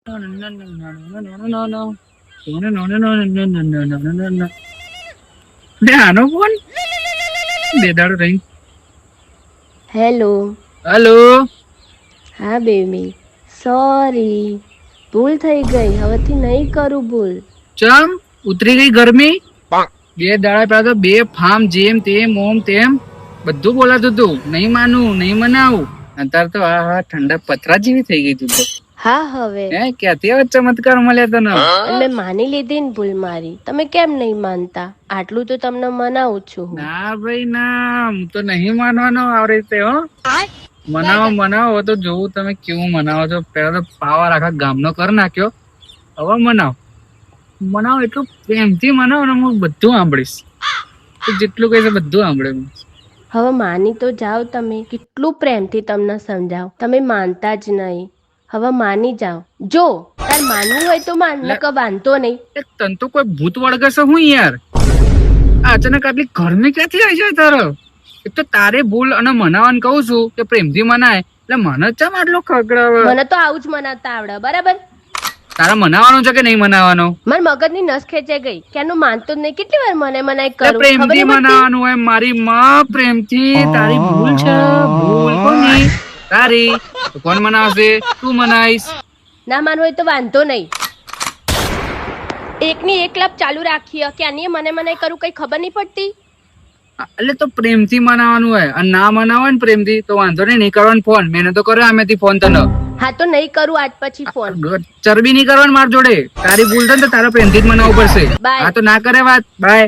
આનો ફોન બે દાડો રહી. હેલો. હેલો. હા બેબી, સોરી, ભૂલ થઈ ગઈ. હવેથી નહીં કરું ભૂલ. ચમ ઉતરી ગઈ ગરમી? બે દાડા પેલા તો બે ફાર્મ જેમ તેમ ઓમ તેમ બધું બોલાતું હતું. નહીં માનું, નહીં મનાવું. અત્યારે તો આ ઠંડા પતરા જેવી થઈ ગઈ તું તો. હા હવે હે ક્યાંથી હવે ચમત્કાર મળ્યા તને? મેં માની લીધી ને ભૂલ મારી. તમે કેમ નહીં માનતા? આટલું તો તમને મનાવું છું હું. ના ભાઈ ના, હું તો નહીં માનવાનો આ રીતે. હો મનાવો તો જોવું તમે કેવું મનાવો છો. પેલા તો પાવર આખા ગામનો કરી નાખ્યો. હવે મનાવો એટલું પ્રેમથી મનાવો ને હું બધું સાંભળીશ. જેટલું કહે છે બધું સાંભળે. હવે માની તો જાઓ. તમે કેટલું પ્રેમથી તમને સમજાવો, તમે માનતા જ નહીં. હવે માની જાઓ. જો તાર માનવું હોય તો માન, નકર વાંધો નહીં. તને તો કોઈ ભૂત વળગે છે હું યાર? અચાનક આટલી ઘરની ક્યાંથી આવી જાય તારો? એક તો તારે ભૂલ અને મનાવાનું કહું છું કે પ્રેમથી મનાય, એટલે મને ચમ આટલો ખગડાવે? મને તો આવું જ મનાવતા આવડે. બરાબર? તારે મનાવાનું છે કે નહીં મનાવાનો? માર મગજની નસ ખેંચાઈ ગઈ. ક્યાંનું માનતો જ નહીં. કેટલી વાર મનાય કરું. પ્રેમથી મનાવાનું હોય મારી માં, પ્રેમથી. તારી ભૂલ છે. ભૂલ કોની? તારી. તો કોણ મનાવશે? તું મનાઈશ. ના માનવું હોય તો વાંધો નહીં. એકની એક લાભ ચાલુ રાખીએ. ક્યાંની મને કરું કઈ ખબર નહીં પડતી. એટલે તો પ્રેમથી મનાવાનું હોય. અને ના મનાવો ને પ્રેમથી તો વાંધો નહીં કરવાનો ફોન. મેં તો કર્યો આમેથી ફોન તને. હા તો નહીં કરું આજ પછી ફોન. ચરબી નહીં કરવાનું માર જોડે. તારી ભૂલ થાય ને તો તારા પ્રેમથી જ મનાવવું પડશે. બાય. હા તો ના કરે વાત. બાય.